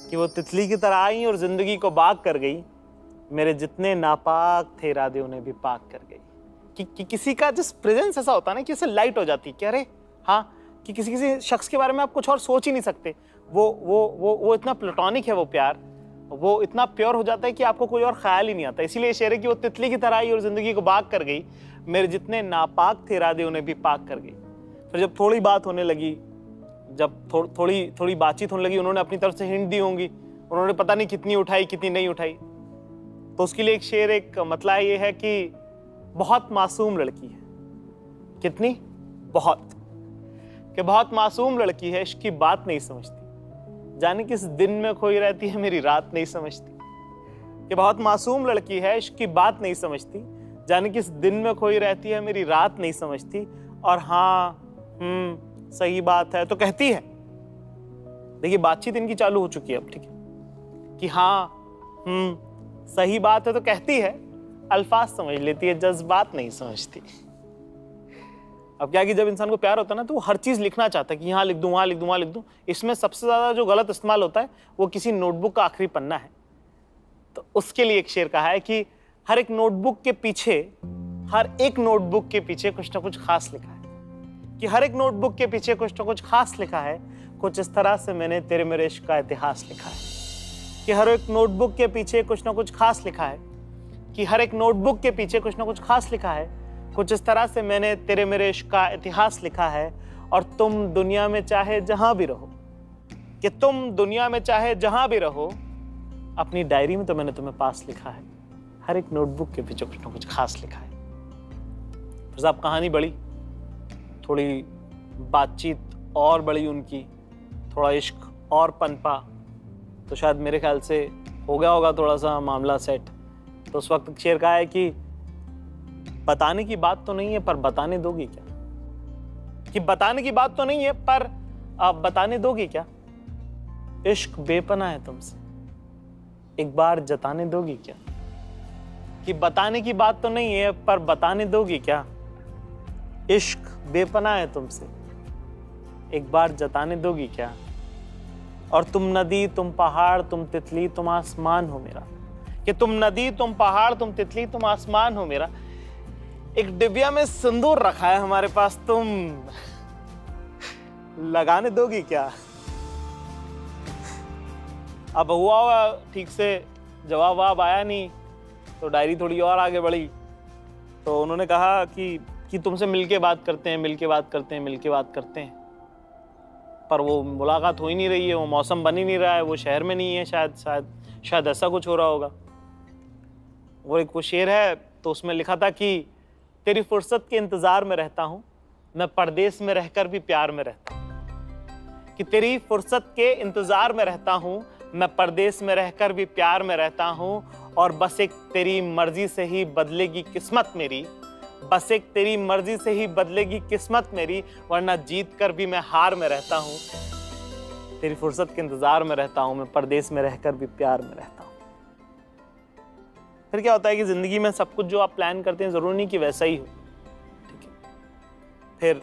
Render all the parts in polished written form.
कि वो तितली की तरह आई और जिंदगी को बाग कर गई, मेरे जितने नापाक थे इरादे उन्हें भी पाक कर गई। कि किसी का जिस प्रेजेंस ऐसा होता है ना कि इससे लाइट हो जाती है कि अरे हाँ, कि किसी शख्स के बारे में आप कुछ और सोच ही नहीं सकते। वो इतना प्लेटोनिक है वो प्यार, वो इतना प्योर हो जाता है कि आपको कोई और ख्याल ही नहीं आता। इसीलिए शेर है कि वो तितली की तरह आई और जिंदगी को बाग कर गई, मेरे जितने नापाक थे इरादे उन्हें भी पाक कर गई। फिर जब थोड़ी बात होने लगी, जब थोड़ी बातचीत होने लगी, उन्होंने अपनी तरफ से हिंट दी होंगी, उन्होंने पता नहीं कितनी उठाई कितनी नहीं उठाई, तो उसके लिए एक शेर, एक मतलब ये है कि बहुत मासूम लड़की है। कितनी? बहुत, कि बहुत मासूम लड़की है, इश्क की बात नहीं समझती, जाने किस दिन में खोई रहती है मेरी रात नहीं समझती। कि बहुत मासूम लड़की है, इश्क की बात नहीं समझती, जाने किस दिन में खोई रहती है मेरी रात नहीं समझती। और हाँ सही बात है तो कहती है। देखिए बातचीत इनकी चालू हो चुकी है अब, ठीक है, कि हाँ सही बात है तो कहती है, अल्फाज समझ लेती है, जज्बात नहीं समझती। अब क्या कि जब इंसान को प्यार होता है ना, तो वो हर चीज लिखना चाहता है कि यहाँ लिख दूं, वहां लिख दूं, वहां लिख दूं। इसमें सबसे ज्यादा जो गलत इस्तेमाल होता है वो किसी नोटबुक का आखिरी पन्ना है। तो उसके लिए एक शेर कहा है कि हर एक नोटबुक के पीछे, हर एक नोटबुक के पीछे कुछ ना कुछ खास लिखा है। कि हर एक नोटबुक के पीछे कुछ ना कुछ खास लिखा है, कुछ इस तरह से मैंने तेरे मेरे इश्क का इतिहास लिखा है। कि हर एक नोटबुक के पीछे कुछ ना कुछ खास लिखा है, कि हर एक नोटबुक के पीछे कुछ ना कुछ खास लिखा है, कुछ इस तरह से मैंने तेरे मेरे इश्क का इतिहास लिखा है। और तुम दुनिया में चाहे जहां भी रहो, कि तुम दुनिया में चाहे जहां भी रहो, अपनी डायरी में तो मैंने तुम्हें पास लिखा है। हर एक नोटबुक के पीछे कुछ ना कुछ खास लिखा है। फिर साहब कहानी बढ़ी, थोड़ी बातचीत और बढ़ी उनकी, थोड़ा इश्क और पनपा, तो शायद मेरे ख्याल से हो गया होगा थोड़ा सा मामला सेट। तो उस वक्त शेर कहा है कि बताने की बात तो नहीं है पर बताने दोगी क्या। कि बताने की बात तो नहीं है पर आप बताने दोगी क्या। इश्क बेपनाह है तुमसे, एक बार जताने दोगी क्या। कि बताने की बात तो नहीं है पर बताने दोगी क्या। इश्क बेपनाह है तुमसे, एक बार जताने दोगी क्या। और तुम नदी तुम पहाड़ तुम तितली तुम आसमान हो मेरा। कि तुम नदी तुम पहाड़ तुम तितली तुम आसमान हो मेरा। एक डिबिया में सिंदूर रखा है हमारे पास, तुम लगाने दोगी क्या। अब हुआ ठीक से जवाब आया नहीं, तो डायरी थोड़ी और आगे बढ़ी। तो उन्होंने कहा कि तुमसे मिलके बात करते हैं, मिलके बात करते हैं, मिलके बात करते हैं, पर वो मुलाकात हो ही नहीं रही है, वो मौसम बन ही नहीं रहा है, वो शहर में नहीं है, शायद ऐसा कुछ हो रहा होगा। वो शेर है, तो उसमें लिखा था कि तेरी फुर्सत के इंतजार में रहता हूं, मैं परदेश में रहकर भी प्यार में रहता हूं। कि तेरी फुर्सत के इंतजार में रहता हूं, मैं परदेश में रहकर भी प्यार में रहता हूं। और बस एक तेरी मर्जी से ही बदलेगी किस्मत मेरी, बस एक तेरी मर्जी से ही बदलेगी किस्मत मेरी, वरना जीत कर भी मैं हार में रहता हूं। तेरी फुर्सत के इंतजार में रहता हूं, मैं परदेश में रहकर भी प्यार में रहता हूं। फिर क्या होता है कि जिंदगी में सब कुछ जो आप प्लान करते हैं जरूरी नहीं कि वैसा ही हो, ठीक है। फिर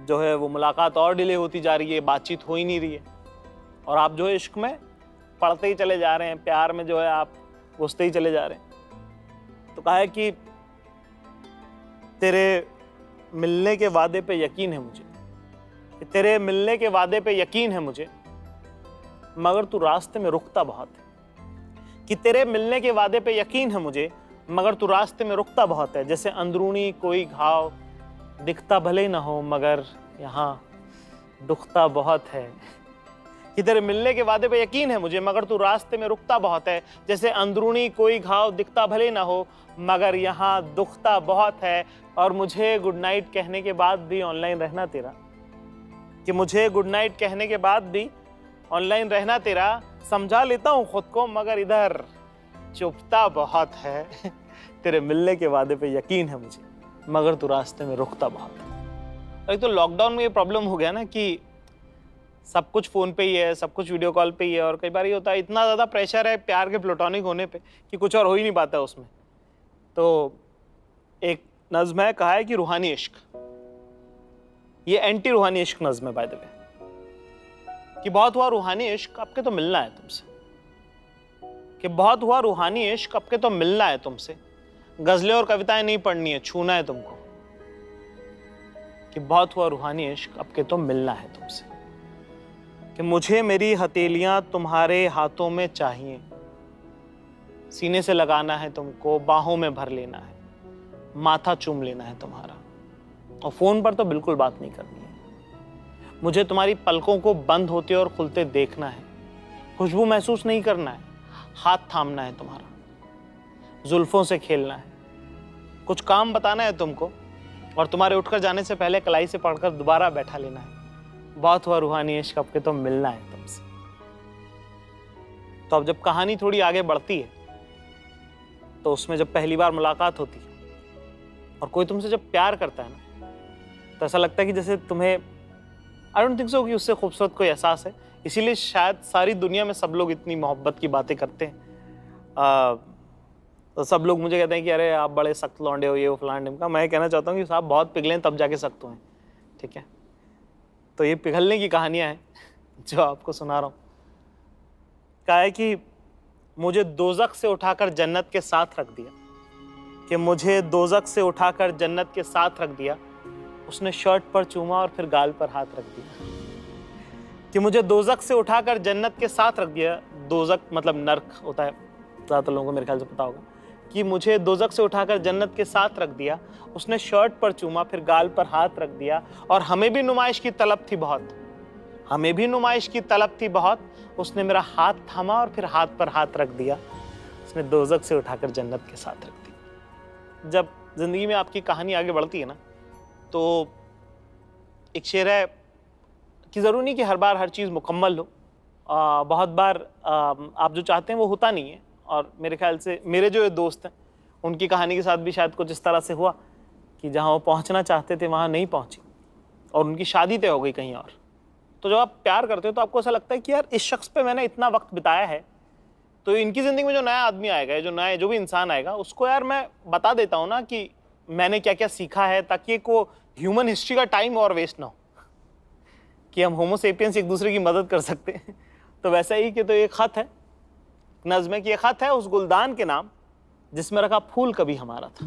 जो है वो मुलाकात और डिले होती जा रही है, बातचीत हो ही नहीं रही है, और आप जो है इश्क में पढ़ते ही चले जा रहे हैं, प्यार में जो है आप घुसते ही चले जा रहे हैं। तो कहा है कि तेरे मिलने के वादे पे यकीन है मुझे, कि तेरे मिलने के वादे पे यकीन है मुझे, मगर तू रास्ते में रुकता बहुत है। कि तेरे मिलने के वादे पे यकीन है मुझे, मगर तू रास्ते में रुकता बहुत है। जैसे अंदरूनी कोई घाव दिखता भले ना हो, मगर यहाँ दुखता बहुत है। कि तेरे मिलने के वादे पे यकीन है मुझे, मगर तू रास्ते में रुकता बहुत है। जैसे अंदरूनी कोई घाव दिखता भले ना हो, मगर यहाँ दुखता बहुत है। और मुझे गुड नाइट कहने के बाद भी ऑनलाइन रहना तेरा, कि मुझे गुड नाइट कहने के बाद भी ऑनलाइन रहना तेरा। समझा लेता हूँ खुद को, मगर इधर चुपता बहुत है। तेरे मिलने के वादे पे यकीन है मुझे, मगर तू रास्ते में रुकता बहुत है। और एक तो लॉकडाउन में ये प्रॉब्लम हो गया ना कि सब कुछ फ़ोन पे ही है, सब कुछ वीडियो कॉल पे ही है, और कई बार ये होता है इतना ज़्यादा प्रेशर है प्यार के प्लेटोनिक होने पे कि कुछ और हो ही नहीं पाता है उसमें। तो एक नज़्म है, कहा है कि रूहानी इश्क, ये एंटी रूहानी इश्क नज़्म है बाय द वे। कि बहुत हुआ रूहानी इश्क, अब के तो मिलना है तुमसे। कि बहुत हुआ रूहानी इश्क, अब के तो मिलना है तुमसे। गजलें और कविताएं नहीं पढ़नी है, छूना है तुमको। कि बहुत हुआ रूहानी इश्क, अब के तो मिलना है तुमसे। कि मुझे मेरी हथेलियां तुम्हारे हाथों में चाहिए, सीने से लगाना है तुमको, बाहों में भर लेना है, माथा चूम लेना है तुम्हारा, और फोन पर तो बिल्कुल बात नहीं करनी है। मुझे तुम्हारी पलकों को बंद होते और खुलते देखना है, खुशबू महसूस नहीं करना है, हाथ थामना है तुम्हारा, जुल्फों से खेलना है, कुछ काम बताना है तुमको, और तुम्हारे उठकर जाने से पहले कलाई से पकड़कर दोबारा बैठा लेना है। बहुत हुआ रूहानी इश्क, अब के तो मिलना है तुमसे। तो अब जब कहानी थोड़ी आगे बढ़ती है, तो उसमें जब पहली बार मुलाकात होती है और कोई तुमसे जब प्यार करता है ना, तो ऐसा लगता है कि जैसे तुम्हें, आई डोंट थिंक सो कि उससे खूबसूरत कोई एहसास है। इसीलिए शायद सारी दुनिया में सब लोग इतनी मोहब्बत की बातें करते हैं। तो सब लोग मुझे कहते हैं कि अरे आप बड़े सख्त लौंडे हो, ये वो फलान ढिमका। मैं कहना चाहता हूँ कि साहब बहुत पिघले तब जाके सख्त हुए, ठीक है। तो ये पिघलने की कहानियाँ हैं जो आपको सुना रहा हूँ। कहा है कि मुझे दोज़ख से उठाकर जन्नत के साथ रख दिया, कि मुझे दोज़ख से उठाकर जन्नत के साथ रख दिया। उसने शर्ट पर चूमा और फिर गाल पर हाथ रख दिया। कि मुझे दोज़ख से उठाकर जन्नत के साथ रख दिया। दोज़ख मतलब नर्क होता है, ज़्यादातर लोगों को मेरे ख्याल से पता होगा। कि मुझे दोज़ख से उठाकर जन्नत के साथ रख दिया। उसने शर्ट पर चूमा, फिर गाल पर हाथ रख दिया। और हमें भी नुमाइश की तलब थी बहुत, हमें भी नुमाइश की तलब थी बहुत। उसने मेरा हाथ थामा और फिर हाथ पर हाथ रख दिया। उसने दोज़ख से उठाकर जन्नत के साथ रख दी। जब जिंदगी में आपकी कहानी आगे बढ़ती है ना, तो एक शेर है कि ज़रूरी नहीं कि हर बार हर चीज़ मुकम्मल हो। बहुत बार आप जो चाहते हैं वो होता नहीं है। और मेरे ख्याल से मेरे जो दोस्त हैं, उनकी कहानी के साथ भी शायद कुछ इस तरह से हुआ कि जहाँ वो पहुँचना चाहते थे वहाँ नहीं पहुँची, और उनकी शादी तय हो गई कहीं और। तो जब आप प्यार करते हो तो आपको ऐसा लगता है कि यार इस शख्स पे मैंने इतना वक्त बिताया है, तो इनकी ज़िंदगी में जो नया आदमी आएगा, जो भी इंसान आएगा, उसको यार मैं बता देता हूँ ना कि मैंने क्या क्या सीखा है, ताकि को ह्यूमन हिस्ट्री का टाइम और वेस्ट ना हो, कि हम होमो सेपियंस एक दूसरे की मदद कर सकते हैं। तो वैसा ही कि तो एक ख़त है, नज़्म है कि ये ख़त है उस गुलदान के नाम जिसमें रखा फूल कभी हमारा था।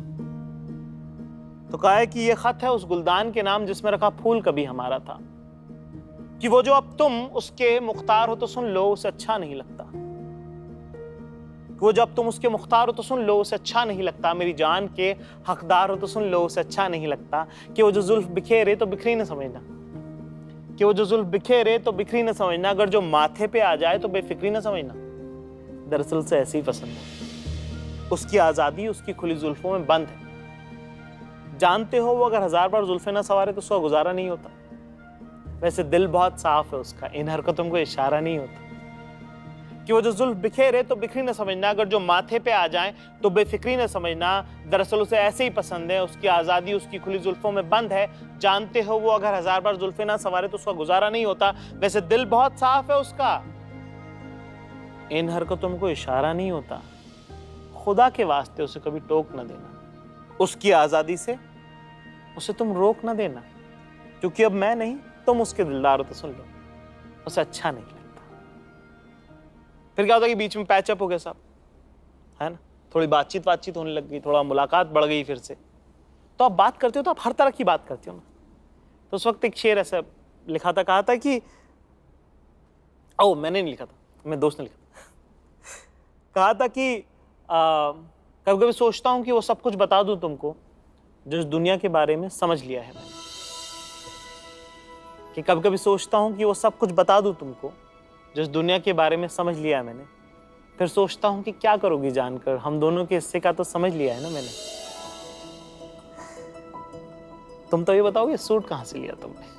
तो कहा है कि ये ख़त है उस गुलदान के नाम जिसमें रखा फूल कभी हमारा था। कि वो जो अब तुम उसके मुख्तार हो तो सुन लो, उसे अच्छा नहीं लगता। वो जब तुम उसके मुख्तार हो तो सुन लो, उसे अच्छा नहीं लगता। मेरी जान के हकदार हो तो सुन लो, उसे अच्छा नहीं लगता। कि वो जो जुल्फ बिखेरे तो बिखरी न समझना, कि वो जो जुल्फ बिखेरे तो बिखरी न समझना। अगर जो माथे पे आ जाए तो बेफिक्री न समझना। दरअसल से ऐसी ही पसंद है, उसकी आज़ादी उसकी खुली जुल्फों में बंद है। जानते हो वो अगर 1000 बार जुल्फे ना सवारे तो उसका गुजारा नहीं होता। वैसे दिल बहुत साफ है उसका, इन हरकतों को इशारा नहीं होता। कि वो जो जुल्फ बिखेरे तो बिखरी न समझना, अगर जो माथे पे आ जाए तो बेफिक्री न समझना। दरअसल उसे ऐसे ही पसंद है, उसकी आज़ादी उसकी खुली जुल्फों में बंद है। जानते हो वो अगर 1000 बार जुल्फे ना सवारे तो उसका गुजारा नहीं होता। वैसे दिल बहुत साफ है उसका, इन हरकतों को इशारा नहीं होता। खुदा के वास्ते उसे कभी टोक न देना, उसकी आज़ादी से उसे तुम रोक न देना। क्योंकि अब मैं नहीं तुम उसके दिलदार हो तो सुन लो, उसे अच्छा नहीं लगता। फिर क्या होता कि बीच में पैचअप हो गया साहब, है ना, थोड़ी बातचीत होने लग गई, थोड़ा मुलाकात बढ़ गई फिर से। तो आप बात करते हो तो आप हर तरह की बात करते हो ना। तो उस वक्त एक शेर ऐसा लिखा था, कहा था कि मैंने नहीं लिखा था, मेरे दोस्त ने लिखा था। कहा था कि कभी कभी सोचता हूं कि वो सब कुछ बता दूं तुमको जो इस दुनिया के बारे में समझ लिया है मैंने। कि कभी कभी सोचता हूं कि वो सब कुछ बता दूं तुमको जो इस दुनिया के बारे में समझ लिया है मैंने। फिर सोचता हूं कि क्या करोगी जानकर, हम दोनों के हिस्से का तो समझ लिया है ना मैंने। तुम तो ये बताओगे सूट कहां से लिया तुमने।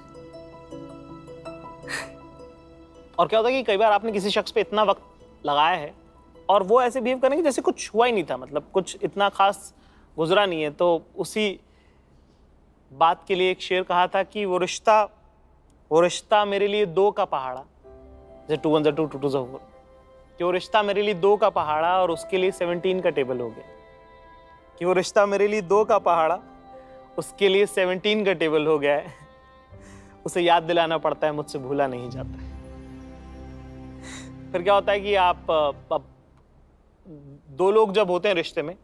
और क्या होता है कि कई बार आपने किसी शख्स पे इतना वक्त लगाया है और वो ऐसे बिहेव करेंगे जैसे कुछ हुआ ही नहीं था, मतलब कुछ इतना खास गुजरा नहीं है। तो उसी बात के लिए एक शेर कहा था कि वो रिश्ता मेरे लिए 2 का पहाड़ा, जैसे 2 1 2 2 2 4, कि वो रिश्ता मेरे लिए 2 का पहाड़ा और उसके लिए 17 का टेबल हो गया। कि वो रिश्ता मेरे लिए 2 का पहाड़ा, उसके लिए 17 का टेबल हो गया है। उसे याद दिलाना पड़ता है, मुझसे भूला नहीं जाता है। फिर क्या होता है कि आप दो लोग जब होते हैं रिश्ते में,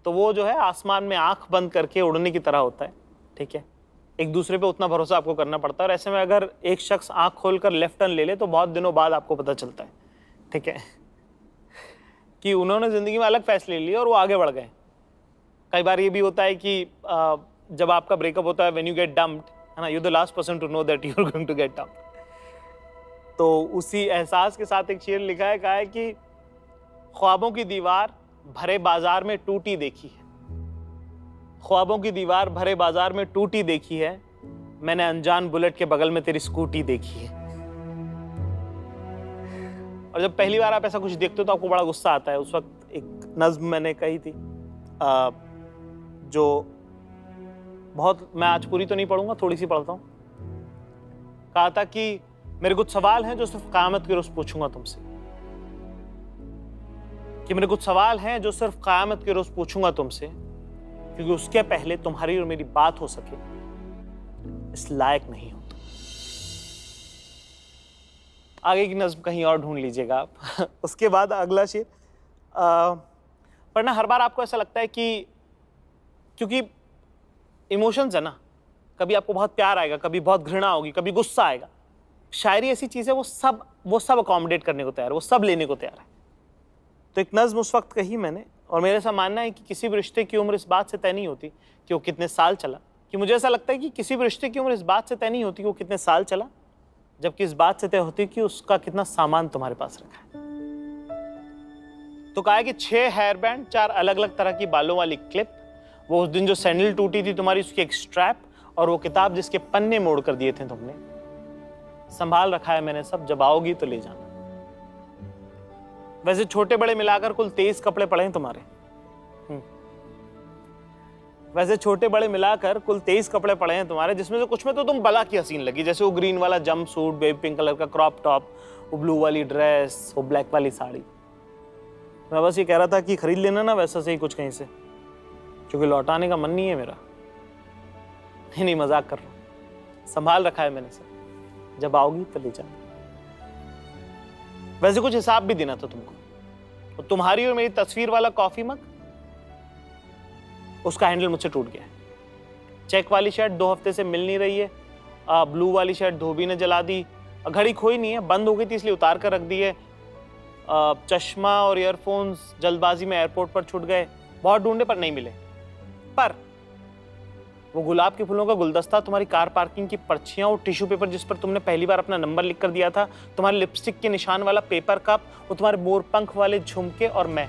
तो वो जो है आसमान में आंख बंद करके उड़ने की तरह होता है, ठीक है। एक दूसरे पे उतना भरोसा आपको करना पड़ता है, और ऐसे में अगर एक शख्स आंख खोलकर लेफ्ट टर्न ले ले तो बहुत दिनों बाद आपको पता चलता है, ठीक है, कि उन्होंने जिंदगी में अलग फैसले लिए और वो आगे बढ़ गए। कई बार ये भी होता है कि जब आपका ब्रेकअप होता है, व्हेन यू गेट डम्प्ड, है ना, you the last person to know that you are going to get dumped. तो उसी एहसास के साथ एक शेर लिखा है, कहा है कि ख्वाबों की दीवार भरे बाजार में टूटी देखी है, ख्वाबों की दीवार भरे बाजार में टूटी देखी है, मैंने अनजान बुलेट के बगल में तेरी स्कूटी देखी है। और जब पहली बार आप ऐसा कुछ देखते हो तो आपको बड़ा गुस्सा आता है। उस वक्त एक नज्म मैंने कही थी, जो बहुत, मैं आज पूरी तो नहीं पढ़ूंगा, थोड़ी सी पढ़ता हूं। कहा था कि मेरे कुछ सवाल हैं जो सिर्फ क़यामत के रोज पूछूंगा तुमसे, कि मेरे कुछ सवाल हैं जो सिर्फ क़यामत के रोज पूछूंगा तुमसे, क्योंकि उसके पहले तुम्हारी और मेरी बात हो सके इस लायक नहीं हो। आगे की नज्म कहीं और ढूंढ लीजिएगा आप। उसके बाद अगला शेर पढ़ना। हर बार आपको ऐसा लगता है कि, क्योंकि इमोशंस है ना, कभी आपको बहुत प्यार आएगा, कभी बहुत घृणा होगी, कभी गुस्सा आएगा। शायरी ऐसी चीज है, वो सब अकोमोडेट करने को तैयार है, वो सब लेने को तैयार है। तो एक नज्म उस वक्त कही मैंने, और मेरे ऐसा मानना है कि किसी भी रिश्ते की उम्र इस बात से तय नहीं होती कि वो कितने साल चला, कि मुझे ऐसा लगता है कि किसी भी रिश्ते की उम्र इस बात से तय नहीं होती कि वो कितने साल चला, जबकि इस बात से तय होती है कि उसका कितना सामान तुम्हारे पास रखा है। तो कहा है कि 6 हेयर बैंड, 4 अलग अलग तरह की बालों वाली क्लिप, वो उस दिन जो सैंडल टूटी थी तुम्हारी उसकी एक स्ट्रैप, और वो किताब जिसके पन्ने मोड़ कर दिए थे तुमने, संभाल रखा है मैंने सब, जब आओगी तो ले जाना। वैसे छोटे बड़े मिलाकर कुल 23 कपड़े पड़े हैं तुम्हारे, वैसे छोटे बड़े मिलाकर कुल 23 कपड़े पड़े हैं तुम्हारे, जिसमें से कुछ में तो तुम बला की हसीन लगी, जैसे वो ग्रीन वाला jump suit, baby pink colour का क्रॉप टॉप, वो ब्लू वाली ड्रेस, वो ब्लैक वाली साड़ी। मैं बस ये कह रहा था कि खरीद लेना ना वैसा से ही कुछ कहीं से, क्योंकि लौटाने का मन नहीं है मेरा। नहीं, मजाक कर रहा हूं, संभाल रखा है मैंने सब, जब आओगी तो ले जाना। वैसे कुछ हिसाब भी देना था तुमको, तो तुम्हारी और मेरी तस्वीर वाला कॉफी मग, उसका हैंडल मुझसे टूट गया है। चेक वाली शर्ट 2 हफ्ते से मिल नहीं रही है, ब्लू वाली शर्ट धोबी ने जला दी, घड़ी खोई नहीं है, बंद हो गई थी इसलिए उतार कर रख दी है, चश्मा और ईयरफोन्स जल्दबाजी में एयरपोर्ट पर छूट गए, बहुत ढूंढे पर नहीं मिले। पर वो गुलाब के फूलों का गुलदस्ता, तुम्हारी कार पार्किंग की पर्चियां, और टिश्यू पेपर जिस पर तुमने पहली बार अपना नंबर लिख कर दिया था, तुम्हारे लिपस्टिक के निशान वाला पेपर कप, वो तुम्हारे मोरपंख वाले झुमके, और मैं,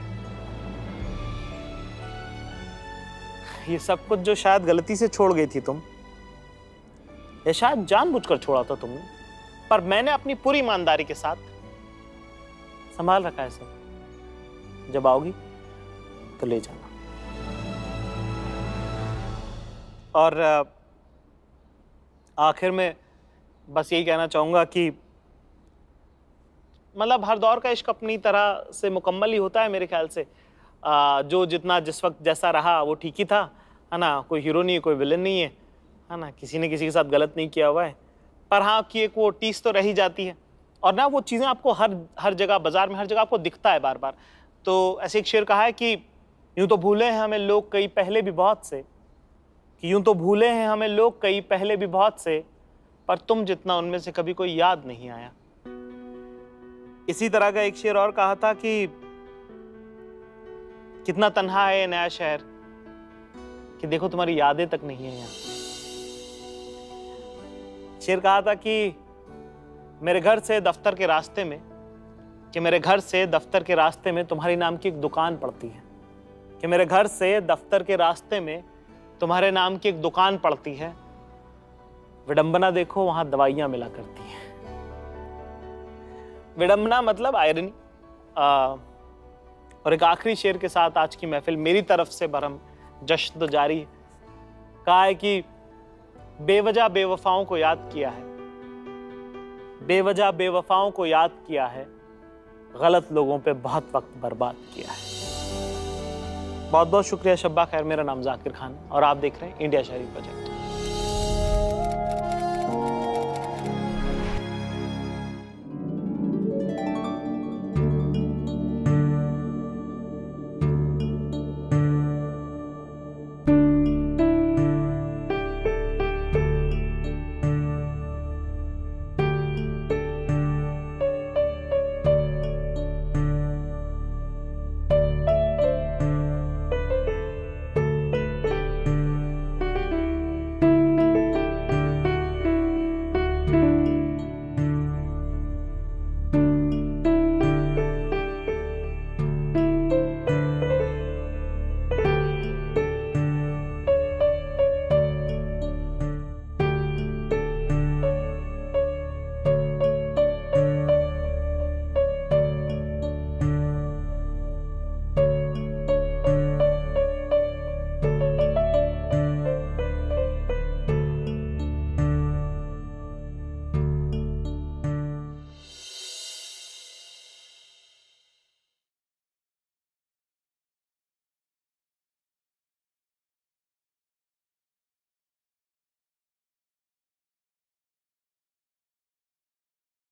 ये सब कुछ जो शायद गलती से छोड़ गई थी तुम, या शायद जानबूझकर छोड़ा था तुमने, पर मैंने अपनी पूरी ईमानदारी के साथ संभाल रखा है सब, जब आओगी तो ले जाना। और आखिर में बस यही कहना चाहूंगा कि मतलब हर दौर का इश्क अपनी तरह से मुकम्मल ही होता है मेरे ख्याल से। जो जितना जिस वक्त जैसा रहा वो ठीक ही था, है ना, कोई हीरो नहीं है, कोई विलन नहीं है, है ना, किसी ने किसी के साथ गलत नहीं किया हुआ है। पर हाँ, कि एक वो टीस तो रही जाती है, और ना वो चीज़ें आपको हर जगह, बाजार में हर जगह आपको दिखता है बार बार। तो ऐसे एक शेर कहा है कि यूं तो भूले हैं हमें लोग कई पहले भी बहुत से, कि यूं तो भूले हैं हमें लोग कई पहले भी बहुत से, पर तुम जितना उनमें से कभी कोई याद नहीं आया। इसी तरह का एक शेर और कहा था कि कितना तन्हा है ये नया शहर, कि देखो तुम्हारी यादें तक नहीं है यहाँ। शेर कहा था कि मेरे घर से दफ्तर के रास्ते में, कि मेरे घर से दफ्तर के रास्ते में तुम्हारी नाम की एक दुकान पड़ती है, कि मेरे घर से दफ्तर के रास्ते में तुम्हारे नाम की एक दुकान पड़ती है, विडंबना देखो वहां दवाइयां मिला करती हैं। विडंबना मतलब आयरनी। और एक आखिरी शेर के साथ आज की महफिल मेरी तरफ से बरहम जश्न तो जारी है। कहा है कि बेवजह बेवफाओं को याद किया है, बेवजह बेवफाओं को याद किया है, गलत लोगों पे बहुत वक्त बर्बाद किया है। बहुत बहुत शुक्रिया, शब्बा खैर। मेरा नाम जाकिर खान और आप देख रहे हैं इंडिया शायरी प्रोजेक्ट।